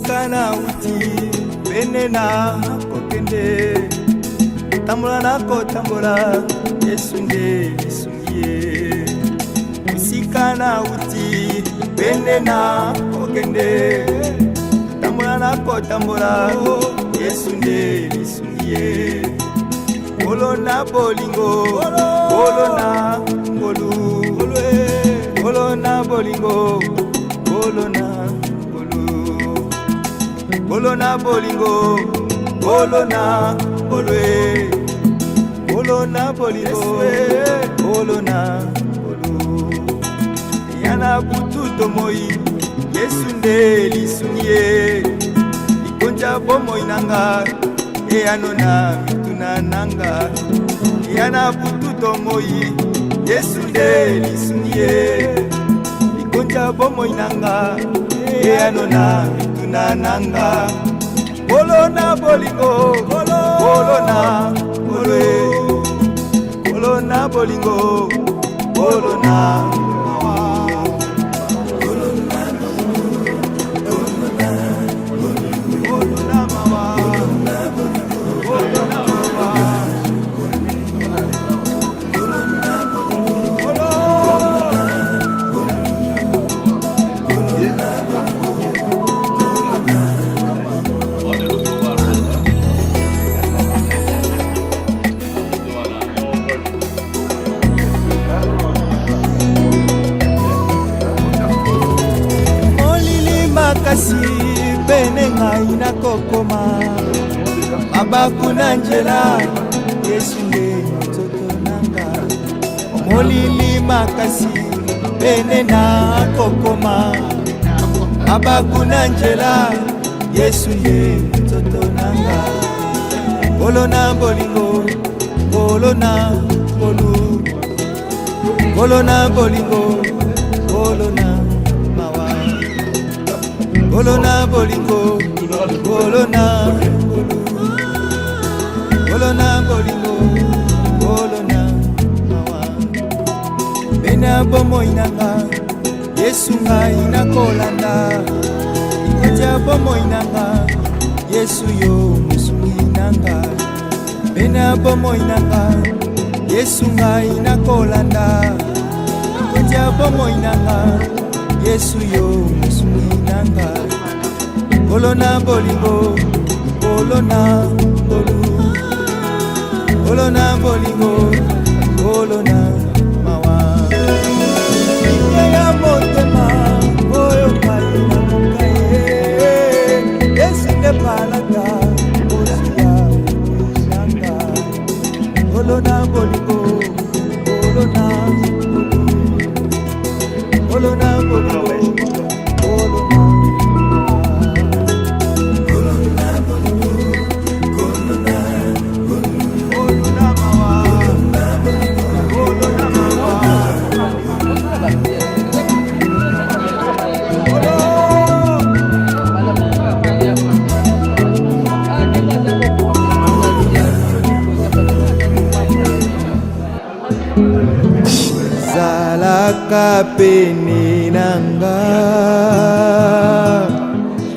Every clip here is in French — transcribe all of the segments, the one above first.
musika na uti pene na kokende tambola nako tambola Yesu nde lisungie musika na uti pene na kokende tambola nako tambola Yesu nde lisungie Olo na bolingo olo na ngolu olo na bolingo olo na ngolu olo na bolingo olo na olwe olo na bolingo olo na ngolu yana bututo moi Yesu nde lisungie ikonja bomo inanga eyanona nanga yana bututo moi Yesu nde lisungie ikonja bomo inanga eyanona mituna nanga bolo na bolingo bolo na bolwe bolo na bolingo bolo na kasi bene ngai na kokoma mabaku na njela Yesu nde nzoto nanga molili makasi bene na kokoma mabaku na njela Yesu nde nzoto nanga bolo na bolingo bolo na bolu bolo na bolingo bolo na bolo na bolingo bolo na bolo na bolingo bolo na mawa bena bomo inanga Yesu ngai na kolanda ikoja bomo inanga Yesu yo musungi nanga bena bomo inanga Yesu ngai na kolanda ikoja bomo inanga Yesu yo musungi nanga bolo na bolingo bolo na bolu bolo na bolingo bolo na mawa ya motema oyo kai na mukaye Yesu nde palaka osia nanga bolo na bolingo bolo na bolo na bolingo zalaka pene nanga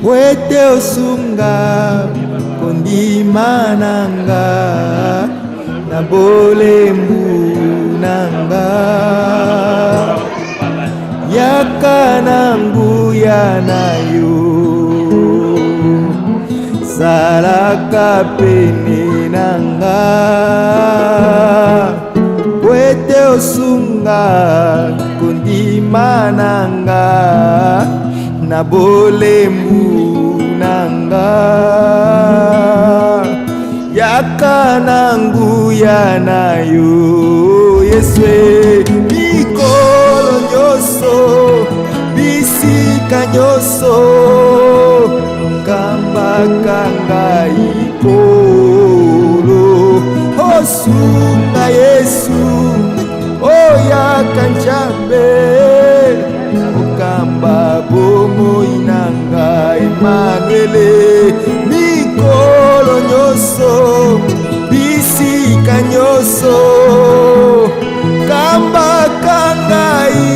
wete osunga kondima nanga na bolembu nanga yaka nangu ya nayo zalaka pene nanga wete osunga kondima nanga na bolembu nanga yaka nangu ya nayo Yesu mikolo nyoso bisika nyoso ngamba kanga ikolo osunga Yesu oya kanjambe okamba bomo inanga Emmanuele mikolo nyoso bisika nyoso kamba kanga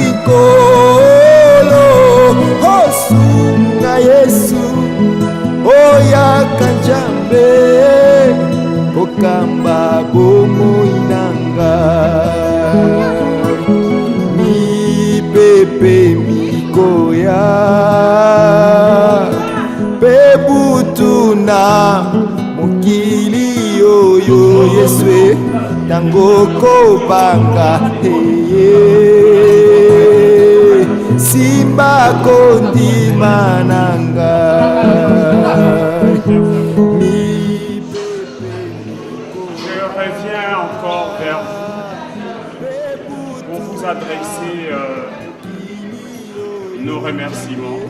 ikolo osunga Yesu tango kobanga simba kondima nanga. Je reviens encore vers vous pour vous adresser nos remerciements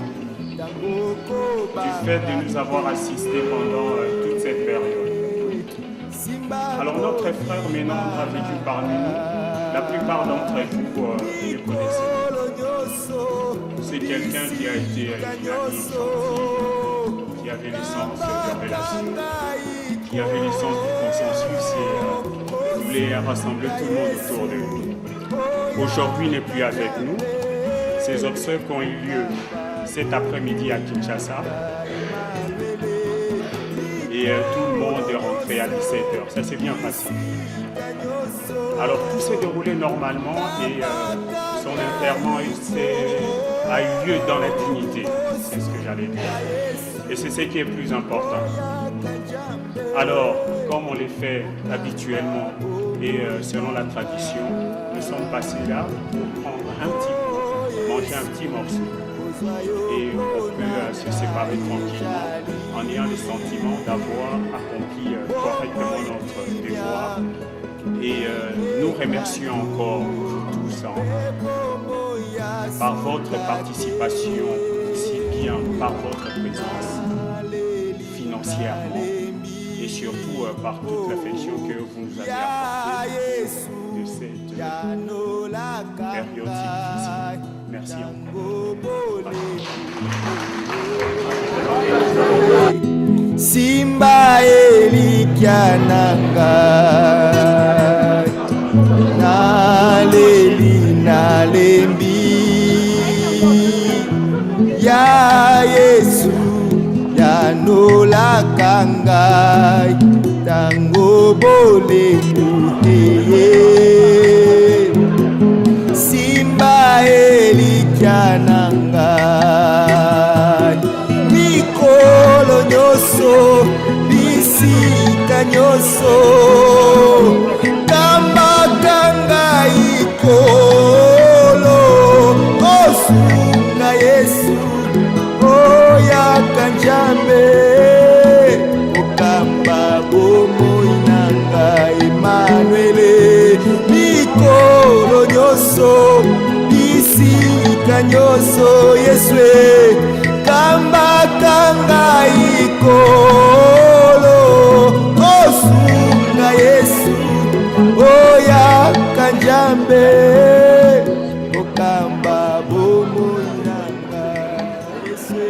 du fait de nous avoir assistés pendant toute cette période. Alors notre frère Ménandre a vécu parmi nous. La plupart d'entre vous le connaissez. C'est quelqu'un qui a été une amie gentille, qui avait le sens de relation, qui avait le sens du consensus et voulait rassembler tout le monde autour de lui. Aujourd'hui, il n'est plus avec nous. Ces obsèques ont eu lieu cet après-midi à Kinshasa. Et tout le monde est rentré à 17h. Ça s'est bien passé. Alors tout s'est déroulé normalement et son enterrement a eu lieu dans la dignité. C'est ce que j'allais dire. Et c'est ce qui est plus important. Alors, comme on le fait habituellement et selon la tradition, nous sommes passés là pour prendre un petit bout, manger un petit morceau. Et on peut se séparer tranquillement en ayant le sentiment d'avoir accompli correctement notre devoir. Et nous remercions encore tous par votre participation, aussi bien par votre présence financièrement et surtout par toute l'affection que vous nous avez apportée de cette période si difficile. Merci encore. Simba elikiananga naleli nalembi ya Yesu yanolaka ngai tango bolengu Simba elikiananga mikolo nyoso bisika nyoso kambakanga ikolo osunga Yesu oyaka Nzambe okamba bomoi nanga Emmanuele mikolo nyoso bisika nyoso Yesu kambakanga ikolo osunga Yesu oyaka Nzambe okamba bomoi nanga Yesu.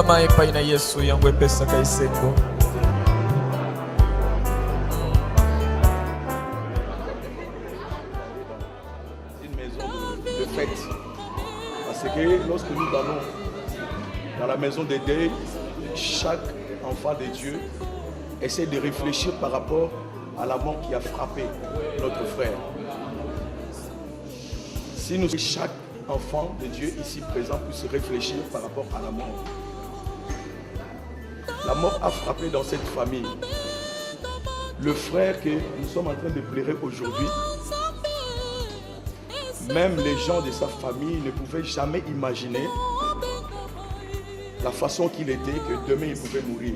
Mai pai na Yesu yangu epesa kaisengo. Une maison de fête. Parce que lorsque nous allons dans la maison de deuil, chaque enfant de Dieu essaie de réfléchir par rapport à la mort qui a frappé notre frère. Si nous, chaque enfant de Dieu ici présent puisse réfléchir par rapport à la mort. La mort a frappé dans cette famille. Le frère que nous sommes en train de pleurer aujourd'hui, même les gens de sa famille ne pouvaient jamais imaginer la façon qu'il était, que demain il pouvait mourir.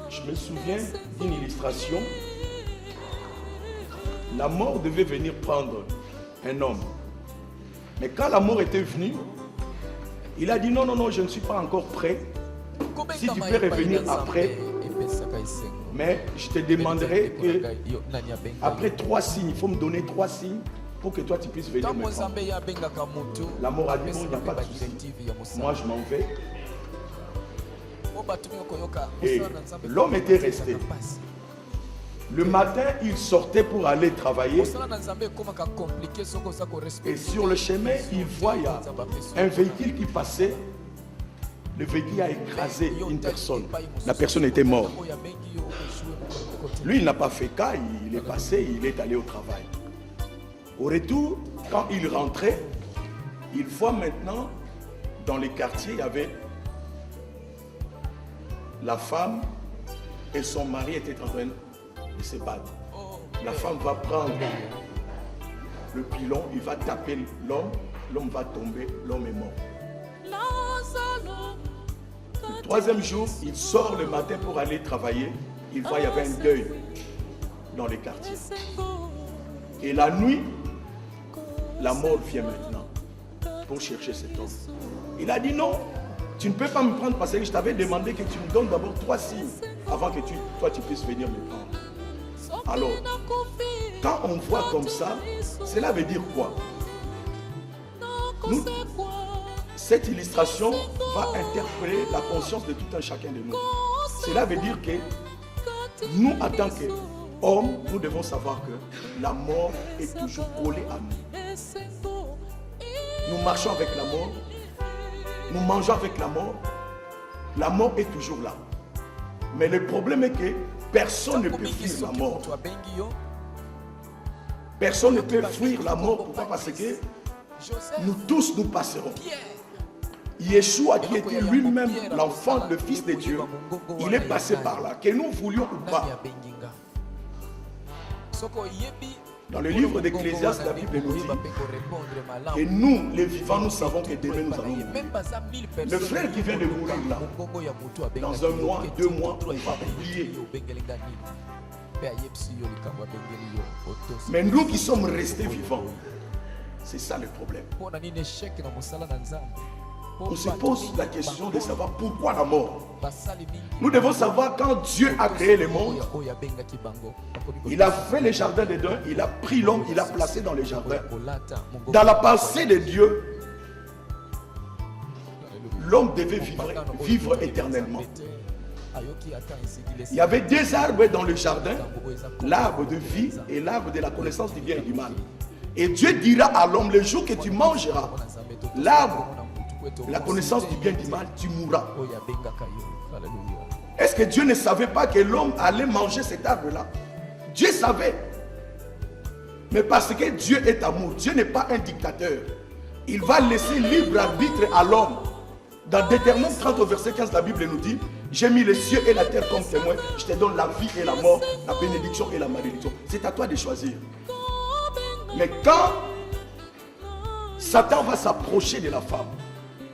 Je me souviens d'une illustration. La mort devait venir prendre un homme. Mais quand la mort était venue, il a dit non, non, non, je ne suis pas encore prêt. Si tu peux revenir après, mais je te demanderai que après 3 signes, il faut me donner 3 signes pour que toi tu puisses venir me prendre. La mort a dit non, il n'y a pas de souci. Moi je m'en vais. Et l'homme était resté. Le matin, il sortait pour aller travailler. Et sur le chemin, il voit un véhicule qui passait. Le véhicule a écrasé une personne. La personne était morte. Lui, il n'a pas fait cas. Il est passé, il est allé au travail. Au retour, quand il rentrait, il voit maintenant, dans les quartiers, il y avait la femme et son mari étaient en train de se battre. La femme va prendre le pilon, il va taper l'homme, l'homme va tomber, l'homme est mort. Le 3e jour, il sort le matin pour aller travailler, il voit qu'il y avait un deuil dans les quartiers. Et la nuit, la mort vient maintenant pour chercher cet homme. Il a dit non, tu ne peux pas me prendre parce que je t'avais demandé que tu me donnes d'abord 3 signes avant que toi tu puisses venir me prendre. Alors, quand on voit comme ça, cela veut dire quoi? Cette illustration va interpeller la conscience de tout un chacun de nous. Cela veut dire que nous, en tant qu'hommes, nous devons savoir que la mort est toujours collée à nous. Nous marchons avec la mort, nous mangeons avec la mort est toujours là. Mais le problème est que personne ne peut fuir la mort. Personne ne peut fuir la mort. Pourquoi? Parce que nous tous nous passerons. Yeshua, qui était lui-même l'enfant, le Fils de Dieu, il est passé par là, que nous voulions ou pas. Dans le livre d'Ecclésiaste, la Bible nous dit que nous, les vivants, nous savons que demain nous allons mourir. Le frère qui vient de mourir là, dans 1 mois, 2 mois, on va oublier. Mais nous qui sommes restés vivants, c'est ça le problème. On se pose la question de savoir pourquoi la mort. Nous devons savoir quand Dieu a créé le monde, il a fait les jardins d'Éden, il a pris l'homme, il l'a placé dans les jardins. Dans la pensée de Dieu, l'homme devait vivre éternellement. Il y avait 2 arbres dans le jardin, l'arbre de vie et l'arbre de la connaissance du bien et du mal. Et Dieu dira à l'homme, le jour que tu mangeras l'arbre, la connaissance du bien et du mal, tu mourras. Est-ce que Dieu ne savait pas que l'homme allait manger cet arbre-là? Dieu savait. Mais parce que Dieu est amour, Dieu n'est pas un dictateur. Il va laisser libre arbitre à l'homme. Dans Deutéronome 30 au verset 15, la Bible nous dit: j'ai mis les cieux et la terre comme témoins, je te donne la vie et la mort, la bénédiction et la malédiction. C'est à toi de choisir. Mais quand Satan va s'approcher de la femme,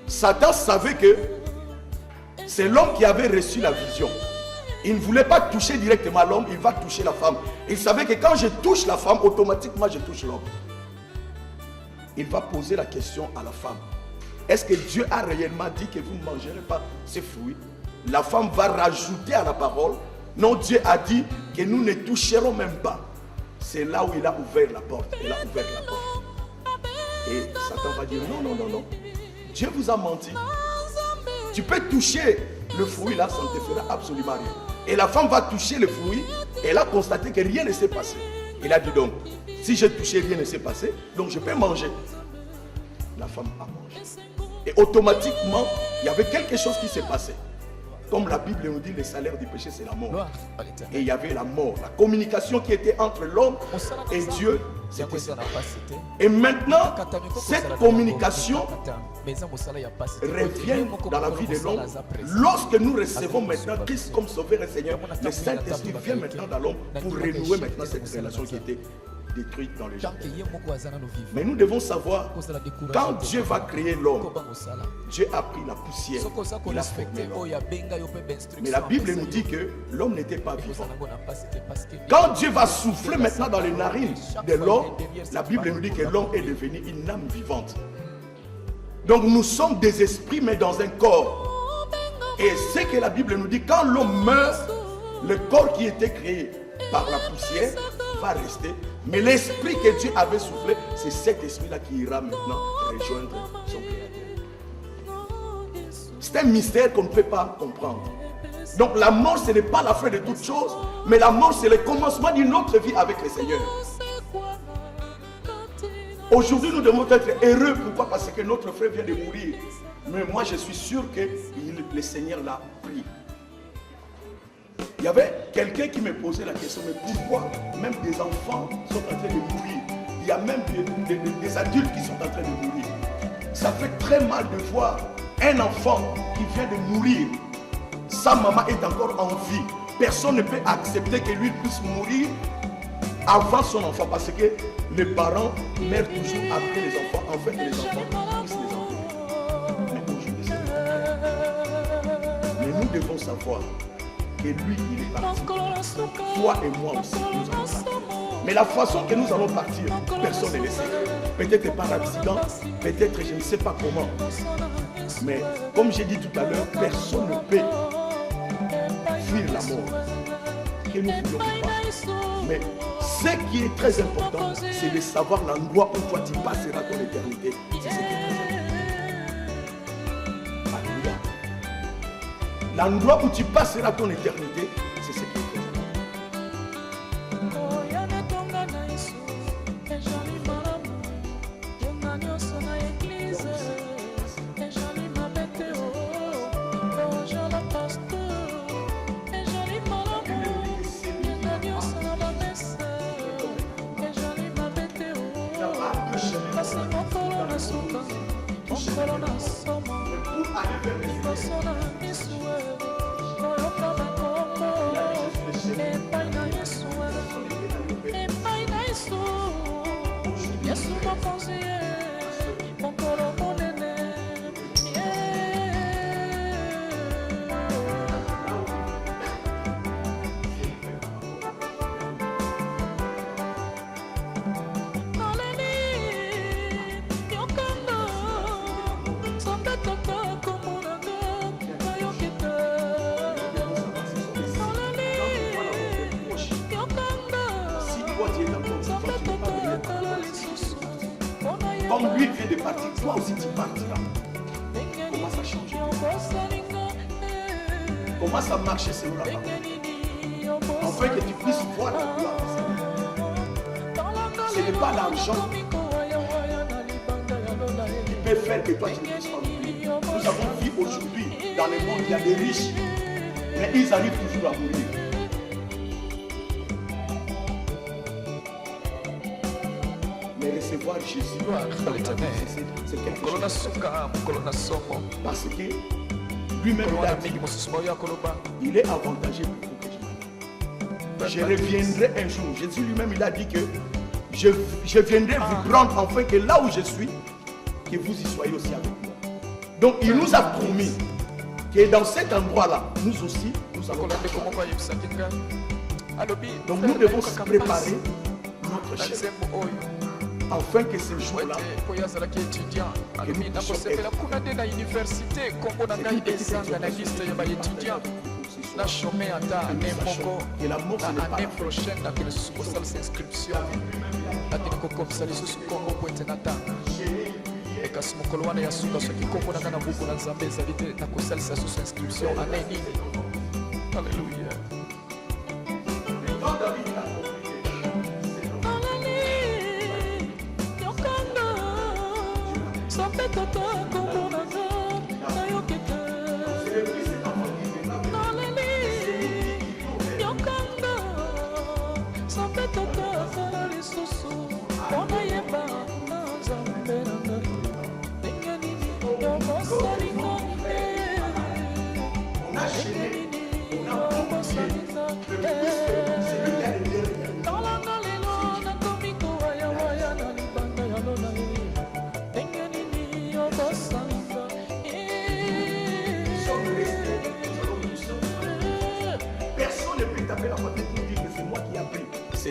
Satan savait que C'est l'homme qui avait reçu la vision. Il ne voulait pas toucher directement l'homme, il va toucher la femme. Il savait que quand je touche la femme, automatiquement je touche l'homme. Il va poser la question à la femme. Est-ce que Dieu a réellement dit que vous ne mangerez pas ces fruits? La femme va rajouter à la parole. Non, Dieu a dit que nous ne toucherons même pas. C'est là où il a ouvert la porte. Il a ouvert la porte. Et Satan va dire non, non, non, non. Dieu vous a menti. Tu peux toucher le fruit là, ça ne te fera absolument rien. Et la femme va toucher le fruit. Et elle a constaté que rien ne s'est passé. Il a dit donc, si j'ai touché, rien ne s'est passé, donc je peux manger. La femme a mangé. Et automatiquement, il y avait quelque chose qui s'est passé. Comme la Bible nous dit, le salaire du péché, c'est la mort. Et il y avait la mort. La communication qui était entre l'homme et Dieu, c'était ça. Et maintenant, cette communication revient dans la vie de l'homme. Lorsque nous recevons maintenant Christ comme Sauveur et Seigneur, le Saint-Esprit vient maintenant dans l'homme pour renouer maintenant cette relation qui était détruite dans les gens. Mais nous devons savoir, quand Dieu va créer l'homme, Dieu a pris la poussière, il a formé l'homme. Mais la Bible nous dit que l'homme n'était pas vivant. Quand Dieu va souffler maintenant dans les narines de l'homme, la Bible nous dit que l'homme est devenu une âme vivante. Donc nous sommes des esprits mais dans un corps. Et c'est que la Bible nous dit, quand l'homme meurt, le corps qui était créé par la poussière va rester. Mais l'esprit que Dieu avait soufflé, c'est cet esprit-là qui ira maintenant rejoindre son Créateur. C'est un mystère qu'on ne peut pas comprendre. Donc la mort, ce n'est pas la fin de toute chose, mais la mort, c'est le commencement d'une autre vie avec le Seigneur. Aujourd'hui, nous devons être heureux. Pourquoi? Parce que notre frère vient de mourir. Mais moi, je suis sûr que le Seigneur l'a pris. Il y avait quelqu'un qui me posait la question, mais pourquoi même des enfants sont en train de mourir? Il y a même des adultes qui sont en train de mourir. Ça fait très mal de voir un enfant qui vient de mourir. Sa maman est encore en vie. Personne ne peut accepter que lui puisse mourir avant son enfant, parce que les parents meurent toujours après les enfants, en fait les enfants puissent les enlever. Mais aujourd'hui, mais nous devons savoir que lui, il est parti. Toi et moi aussi, nous allons partir. Mais la façon que nous allons partir, personne ne le sait. Peut-être par accident, peut-être je ne sais pas comment. Mais comme j'ai dit tout à l'heure, personne ne peut fuir la mort. Que nous voulons pas. Mais ce qui est très important, c'est de savoir l'endroit où toi tu passeras ton éternité. C'est ce qui est très important. Alléluia. L'endroit où tu passeras ton éternité, c'est ce qui est très important. Comme lui vient de partir, toi aussi tu partiras. Comment ça change? Comment ça marche selon la parole? Afin que tu puisses voir la gloire du Seigneur. Ce n'est pas l'argent qui peut faire que toi tu ne puisses pas mourir. Nous avons vu aujourd'hui dans le monde, il y a des riches, mais ils arrivent toujours à mourir. Recevoir Jésus, c'est quelque chose. Parce que lui-même il est avantagé pour vous que je reviendrai un jour. Jésus lui-même il a dit que je viendrai vous prendre afin que là où je suis, que vous y soyez aussi avec moi. Donc il nous a promis que dans cet endroit-là, nous aussi, nous allons. Donc nous devons se préparer notre chair. Afin que ce jour-là, que nous puissions être. Et la mort, ce n'est pas la prochaine kasi mokolo wana ya suka soki kombo na kana buku na nzambe ezali te na kosalisa susu inscription ane nini. Alléluia.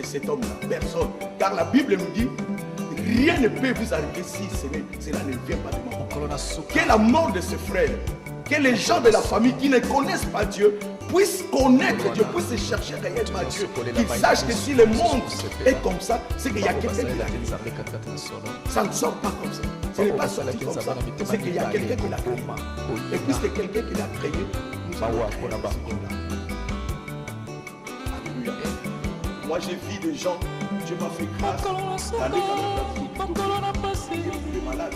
Cet homme-là, personne. Car la Bible nous dit, rien ne peut vous arriver si cela ne vient pas de moi. Que la mort de ce frère, que les gens de la famille qui ne connaissent pas Dieu puissent connaître Dieu, puissent chercher réellement Dieu, qu'ils sachent que si le monde est comme ça, c'est qu'il y a quelqu'un qui l'a créé. Ça ne sort pas comme ça. Ce n'est pas sorti comme ça. C'est qu'il y a quelqu'un qui l'a créé. Et puisque quelqu'un qui l'a créé, nous allons créer ce monde-là. Moi j'ai vu des gens, Dieu m'a fait grâce, l'année quand j'étais malade.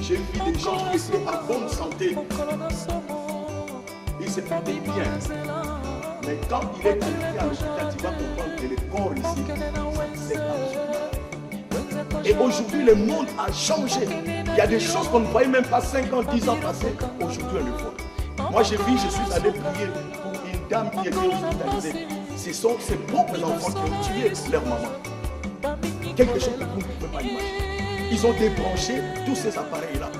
J'ai vu des gens qui étaient en bonne santé. Ils se portaient bien. Mais quand il est arrivé à l'hôpital, tu vas comprendre que le corps ici, c'est comme. Et aujourd'hui, le monde a changé. Il y a des choses qu'on ne voyait même pas 5 ans, 10 ans passés. Aujourd'hui, on le voit. Moi j'ai vu, je suis allé prier pour une dame qui était hospitalisée. Ce sont ses propres enfants qui ont tué leur maman. Quelque chose que vous ne pouvez pas imaginer. Ils ont débranché tous ces appareils-là.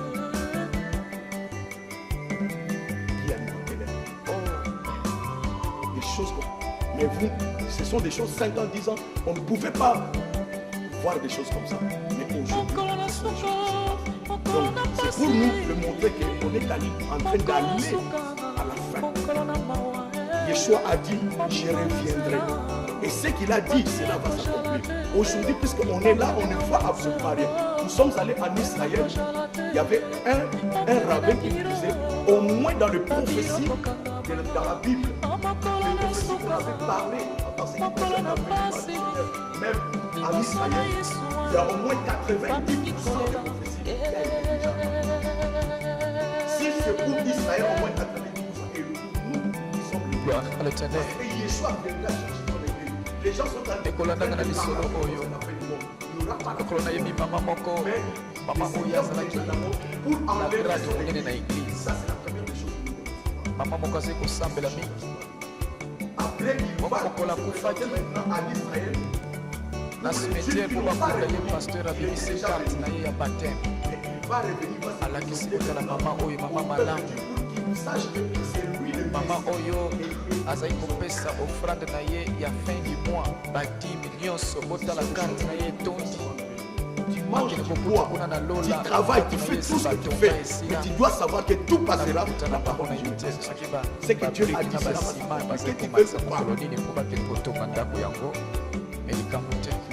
Qui a alimenté l'air. Des choses comme. Mais vous, ce sont des choses 5 ans, 10 ans. On ne pouvait pas voir des choses comme ça. Mais aujourd'hui, donc c'est pour nous de montrer qu'on est en train d'aller à la fin. Yeshua a dit, je reviendrai. Et ce qu'il a dit, cela va s'accomplir. Aujourd'hui, puisqu'on est là, on ne voit absolument rien. Nous sommes allés en Israël. Il y avait un rabbin qui nous disait, au moins dans les prophéties, dans la Bible, les prophéties qu'on avait parlé, dans ce qui concerne la vie, même en Israël, il y a au moins 90% de prophéties qui a été déjà. Si c'est pour Israël, au moins 90%, et nous sommes les Gloire à l'Éternel. les gens sont en train de Kolona yebi mama moko mama oya zalaki na grade monene na église. Mama moko azali kosambela mingi. Moko mokola kufaki na cimetière mpo bakunda ye pasteur abimisi carte na ye ya baptême. Alakisi kotala mama oyo mama malamu. Mama oyo azali kopesa offrande na ye ya fin du mois badimi nyonso botala carte na ye etondi. Tu manges, tu bois, tu travailles, tu fais tout ce que tu fais. Mais tu dois savoir que tout passera dans la parole de Dieu. C'est que Dieu a dit cela. Que tu peux croire.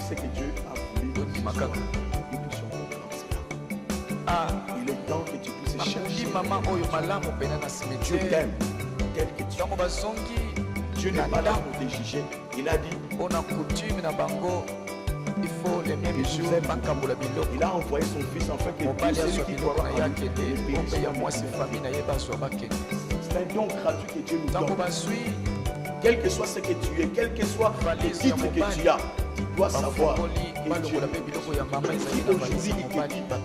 C'est que Dieu a voulu que nous puissions comprendre cela. Il est temps que tu puisses chercher. Dieu t'aime tel que tu es. Dieu n'est pas là pour te juger. Il a dit. Il faut les mêmes jours. Il a envoyé son fils afin que tout celui qui croit en lui ne périsse pas. C'est un don gratuit que Dieu nous donne. Quel que soit ce que tu es, quel que soit le titre que tu as, tu dois savoir que Dieu aujourd'hui il te dit,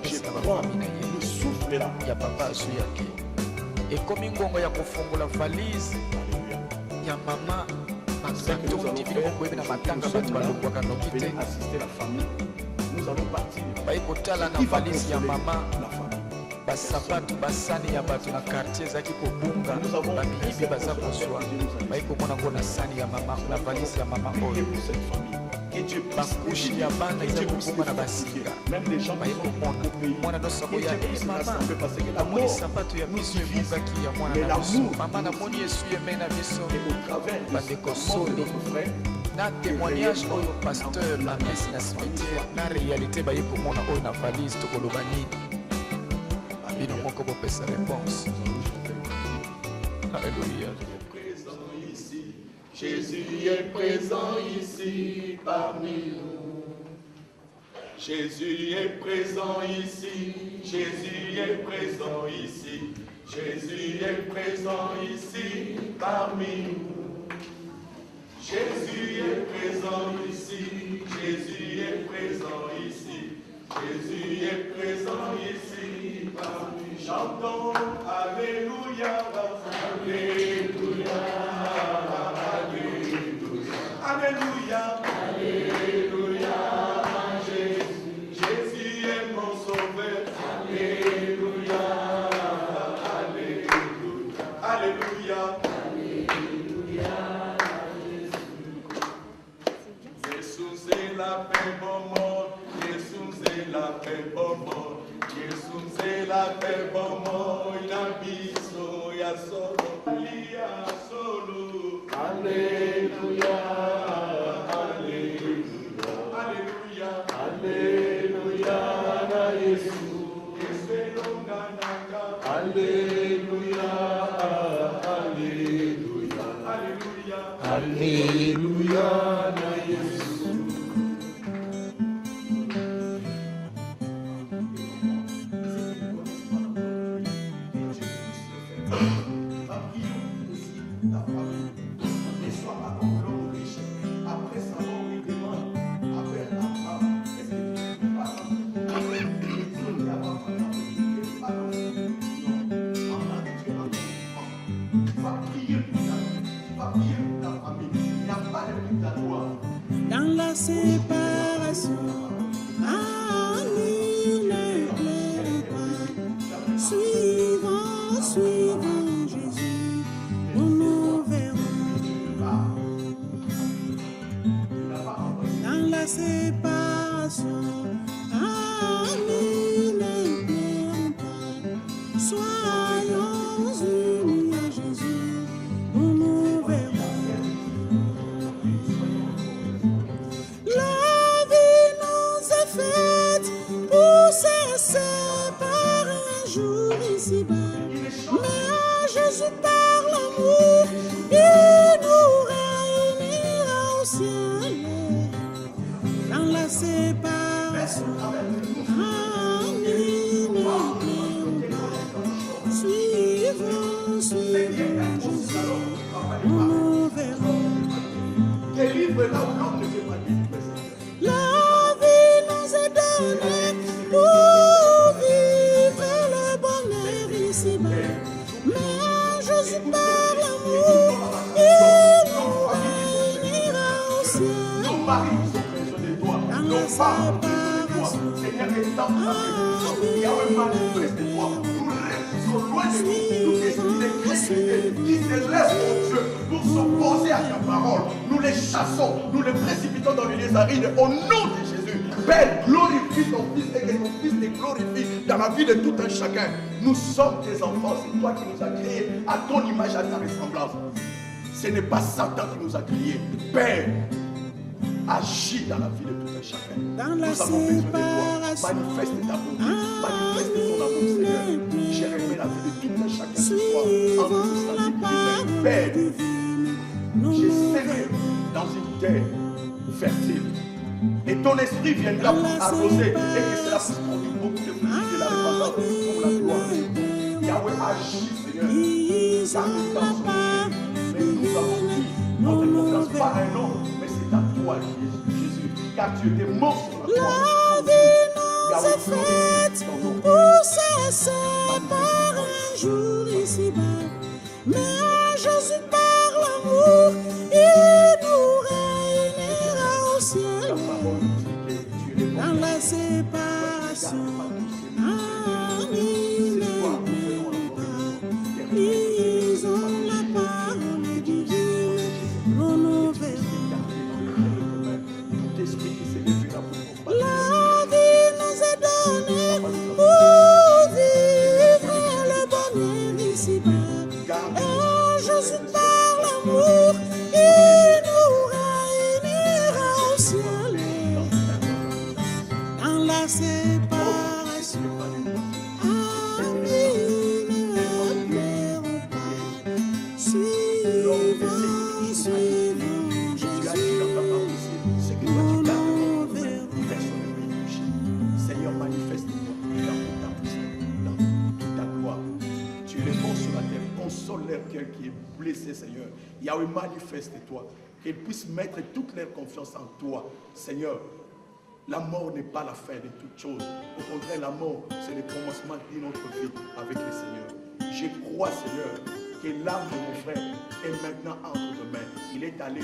je prends le souffle là. Et comme une gongo ya kofongola valise ya mama. C'est que nous allons faire, venir assister la famille. Nous allons partir. Qui va consoler la famille? basapatu basani ya bato na quartier ezalaki kobunga bamiyibi baza kozwa bayi komona ngo na sani ya mama na valise ya mama oyo bakushi ya bana eza kobunga na basinga bayi komona mwana nyonso akoya mama namoni sapatu ya biso ebungaki ya mwana na biso mama namoni esuye me na biso bandeko soli na témoignage oyo pasteur amesi na cimetière na réalité bayi komona oyo na valise tokoloba nini bino moko bopesa réponse. Alléluia. Jésus est présent ici parmi nous. Jésus est présent ici. Jésus est présent ici. Jésus est présent ici parmi nous. Jésus est présent ici. Jésus est présent ici. Jésus est présent ici parmi nous. Chantons Alléluia, Alléluia, Alléluia, Alléluia, Alléluia, Jésus, Jésus est mon sauveur, Alléluia, Alléluia, Alléluia, Alléluia, Jésus est la paix au monde, Jésus est la paix au monde. Jesus è la paix pour moi, il a visto ya solo, Alléluia, Alléluia, Alléluia, Alléluia, na Jésus, Alléluia, Alléluia, Alléluia, Alléluia, na Jésus. Dans la séparation, nul ne plaît pas. Suivant Jésus, nous verrons. Dans la séparation, nul ne plaît pas. Soyons unis à Jésus, nous verrons. Par un jour ici-bas, mais à Jésus par l'amour, il nous réunira au ciel. Dans la séparation, suivons Jésus, nous verrons. Délivre là où l'homme ne veut pas vivre. La vie nous est donnée pour vivre le bonheur ici-bas. Mais à Jésus par l'amour, il nous réunira au ciel. Nos maris sont besoin de toi. Nos femmes ont besoin de toi. Seigneur, étant il y a un manifeste de toi. Nous restons loin de nous. Nous décidons des chrétiens qui se lèvent, mon Dieu, pour s'opposer à ta parole. Nous les chassons, nous les précipitons dans les lézarines au nom de Jésus. Père, glorifie ton Fils et que ton Fils te glorifie dans la vie de tout un chacun. Nous sommes tes enfants, c'est toi qui nous as créés à ton image, à ta ressemblance. Ce n'est pas Satan qui nous a créés. Père, agis dans la vie de tout un chacun. Dans la nous avons besoin de toi. séparation, Manifeste ta bonté, manifeste ton amour, Seigneur. J'ai aimé la vie de tout un chacun ce soir. En nous, suivons la parole Père, divine, nous j'ai nous semé verrons. dans une terre fertile. Et ton esprit viendra pour arroser et que cela puisse produire beaucoup de fruits de la repentance pour la gloire de Dieu. Yahweh agit, Seigneur. Ils ont la part Mais nous avons dit, notre confiance pas à un homme, mais c'est à toi, Jésus. Car tu étais mort sur la croix. La vie nous est faite pour cesser par un jour ici-bas. Mais à Jésus par l'amour, il nous réunira au ciel. Ta parole dit que tu es mort. Dans la séparation, amen. Et Jésus par l'amour, il nous réunira au ciel. Dans la séparation, amis ne pleurons pas. Suivons Jésus. Seigneur, manifeste-toi dans ta puissance, dans toute ta gloire. Tu es le bon sur la terre, console leur cœur qui est blessé, Seigneur. Yahweh, manifeste-toi, qu'ils puissent mettre toute leur confiance en toi, Seigneur. La mort n'est pas la fin de toute chose. Au contraire, la mort, c'est le commencement de notre vie avec le Seigneur. Je crois, Seigneur, que l'âme de mon frère est maintenant entre tes mains. Il est allé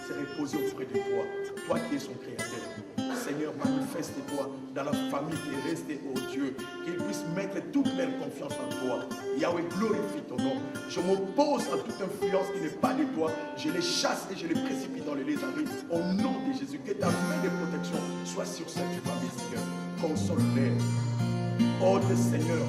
se reposer auprès de toi, toi qui es son créateur. Seigneur, manifeste-toi dans la famille qui est restée, oh Dieu, qu'ils puissent mettre toute leur confiance en toi. Yahweh, glorifie ton nom. Je m'oppose à toute influence qui n'est pas de toi. Je les chasse et je les précipite dans les lézards. Au nom de Jésus, que ta main de protection soit sur cette famille, Seigneur. Console-les. Ôte, Seigneur,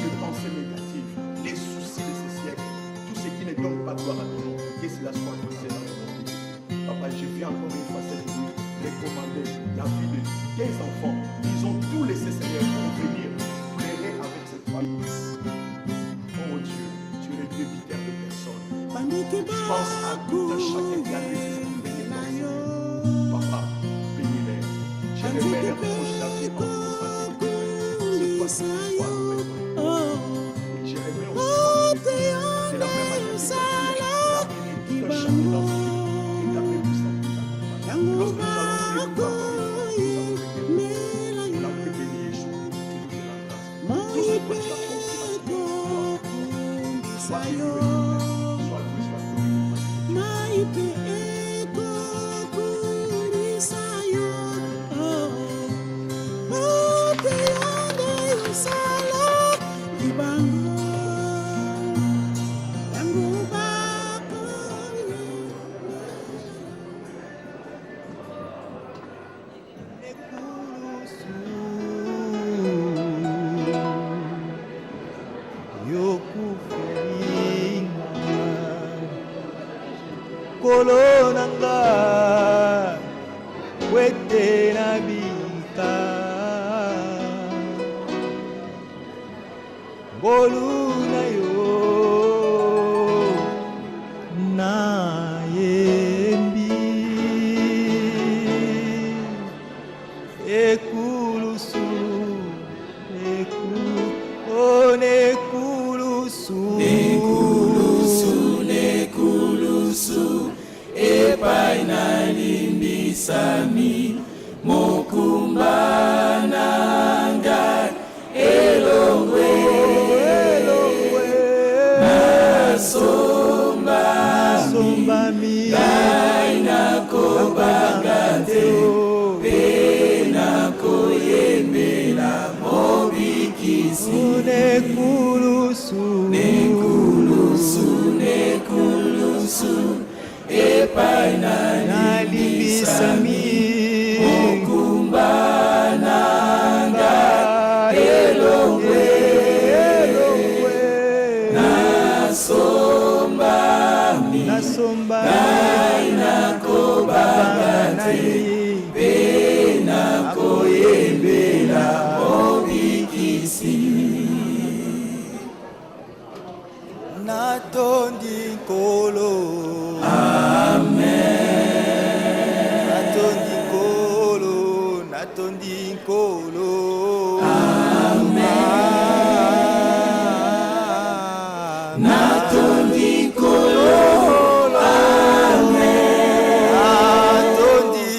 les pensées négatives, les soucis de ce siècle, tout ce qui ne donne pas gloire à ton nom, que cela soit brisé dans le nom de Jésus. Papa, je viens encore une fois cette nuit recommander la vie de tes enfants. Ils ont tout laissé, Seigneur, pour venir pleurer avec cette famille. Oh Dieu, tu es le débiteur de personne. Pense à tout un chacun qui a laissé pour venir dans ce monde. Papa, bénis-les. Je remets les proches de la vie en toi, Seigneur. Et je remets aussi de la même manière que tu as béni tout un chacun dans ce monde. Et ta main puissante. Lorsque nous allons nous on a pu bénir Yeshua, tu nous fais la grâce. Tout ce que tu as fait, sois loué, sois loué. Kolonanga wete na bika Goluna yo na yembi ekulusu nekulusu epai nalimbisami mokumba nanga elongwe nasombami ngai nakobanga te mpe nakoyembela mobikisi nekulusu epai nalimbisami mokumba nanga elongwe nasombami ngai nakobanga te mpe nakoyembela mobikisi natondi nkolo. Amen. Natondi nkolo. Amen. Natondi nkolo. Amen. Natondi.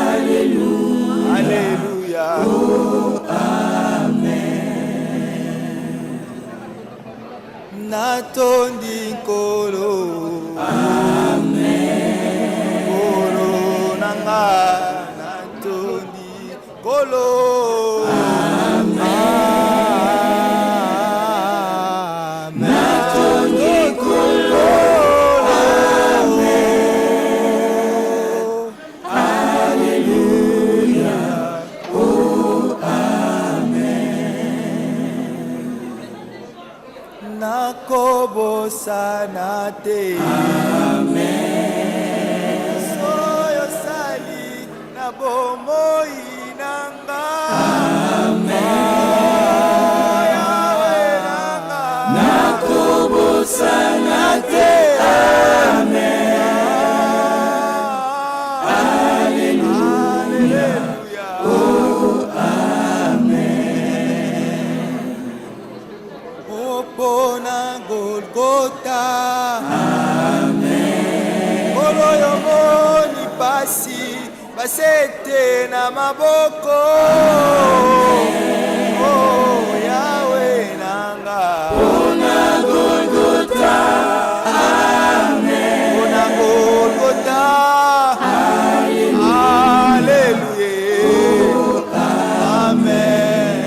Alléluia. Alléluia. Oh, amen. Natondi nkolo. Amen. Kolo nanga natondi kolo. Amen. Natondi kolo. Amen. Alléluia. Oh, amen. Nakob nakobosana te. Soyo sali na bomoi nanga. Yahweh nanga nakobosana te. Golgotha, amen. Kolo yomoni pasi basete na maboko, amen. Oh Yahweh nanga, ona Golgotha, amen. Ona Golgotha, hallelujah, oh, amen.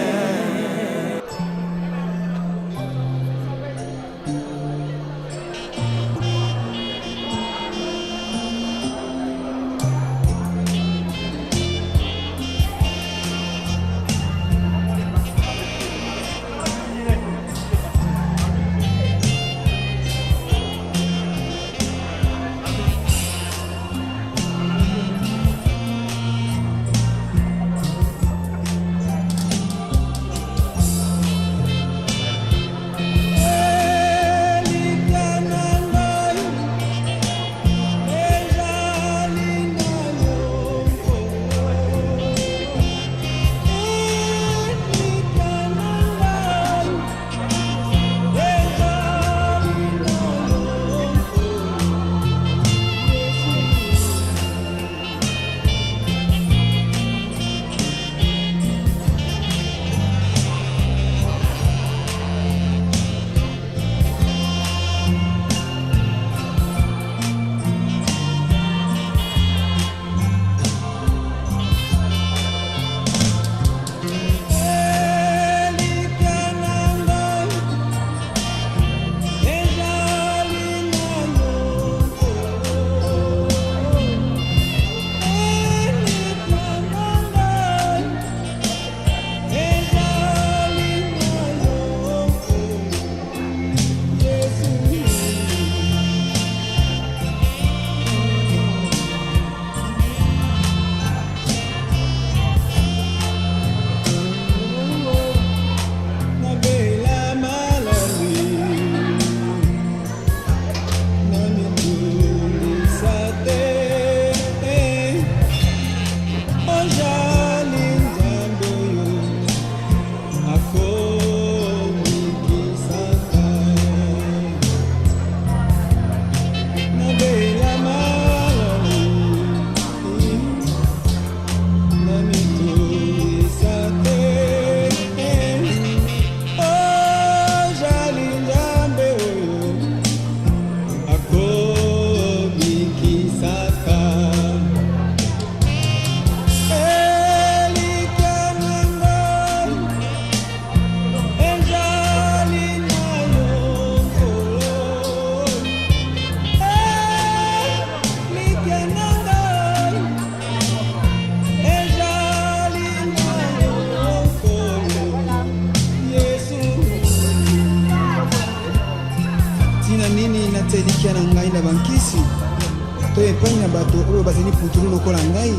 to epai na bato oyo bazali putulu lokola ngai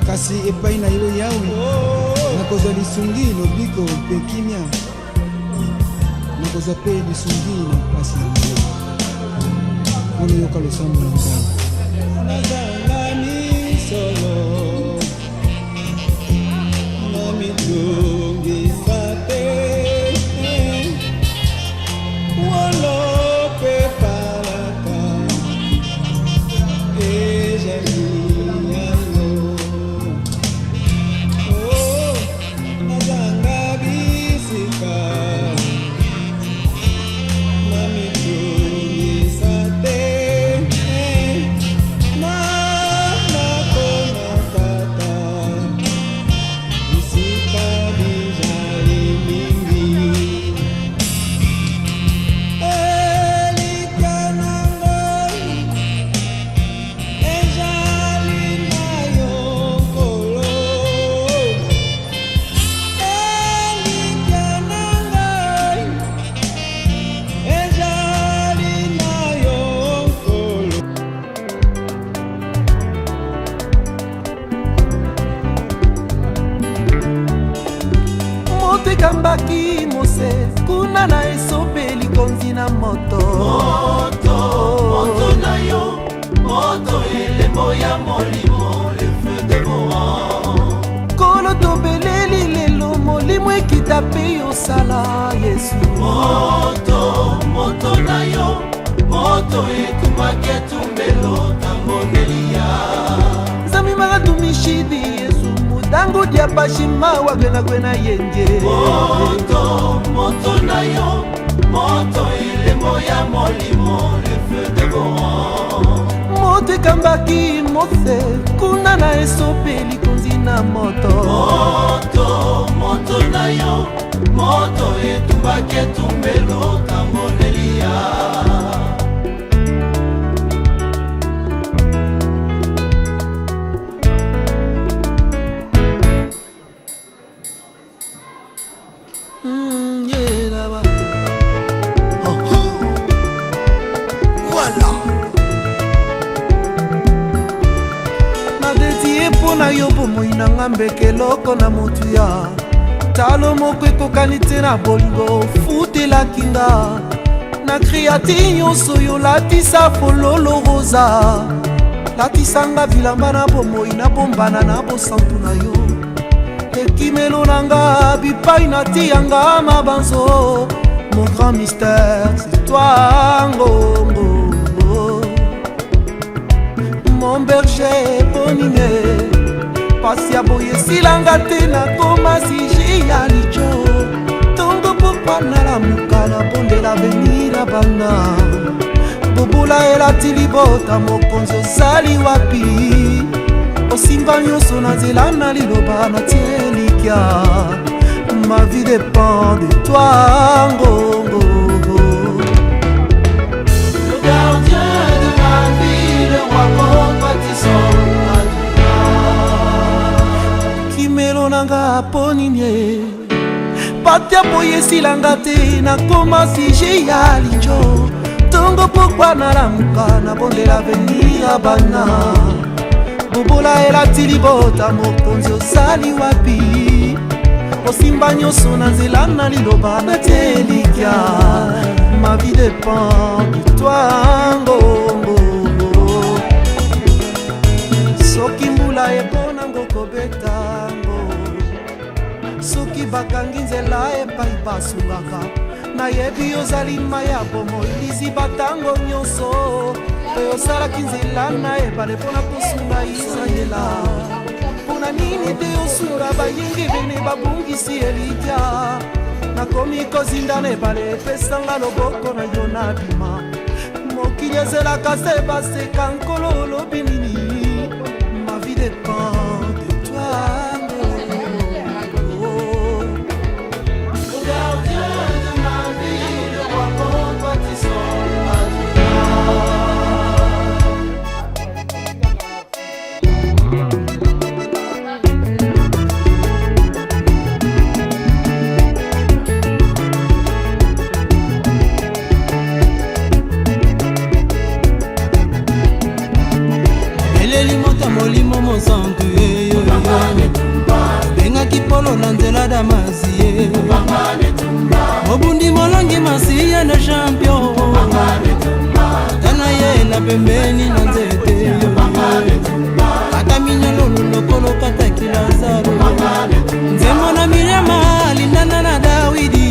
kasi epai na yo yawe nakozwa lisungi lobiko mpe kimia nakozwa mpe lisungi na mpasi na ngai mpona yoka losambo na ngai nazanga misolo na mitungisa te wolo pe palaka ejali yango oh nazanga bisika na mitungisa te na nakona kambaki mose kuna na esopeli konzi na moto moto na yo moto elembo ya molimo le feu de Moran kolo tobeleli lelo molimo ekita mpe yosala Yesu moto na yo moto etumaki etumbelo tambonelia nzambi makatumishidi Yesu mudangu dia pashima wagwenagwena yenje moto na yo moto elembo ya molimo le feu de Moran moto ekambaki mose kuna na esopeli konzi na moto moto na yo moto etumbaki etumbelo tambonelia na yo bomoi na ngambe keloko na motuya talo moko ekokani te na bolingo futelaki nga na kriati nyonso yo latisa fololo rosa latisanga bilamba na bomoi na bombana na bosantu na yo ekimelo na nga bipai natiyanga mabanzo mon grand mystère c'est toi ngongo mon berger bonine pasi ya boye silanga te nakoma sije ya lijo tongo pokwa nalamuka na bondela veni na bana bobula elati libota mokonzi ozali wapi osimba nyonso na nzela na liloba na tie likya ma vie dépend de toi ngongo le gardien de ma vie le roi compatissant kimelo nanga poninie patia boye esilanga te nakoma sije ya lijo tongo pokwa nalamuka na bondela avenir ya bana bobola elati libota mokonzi ozali wapi osimba nyonso na nzela na liloba na tie elikya ma vie dépend de toi ngongo soki mbula eponango kobetango soki bakangi nzela epai basungaka nayebi ozali ma ya bomoi liziba ntango nyonso oyo osalaki nzela na ebale mpona kosunga israela mpona nini te osunga bayingi bene babungisi elikya nakomi kozinda na ebale epesanga loboko na yo na bima mokili ezelaka se baseka nkolo olobi nini ma vie dépend de toi le gardien de ma vie le roi compatissant molimo mosantu eyo bengaki polo na nzela damasi ye mobundi molongi masiya na champion tana ye na pembeni na nzete ata minyololo lokolo kataki lazaro nzembo na miriama alindana na dawidi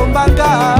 tombanga.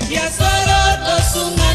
Ya solo tosungana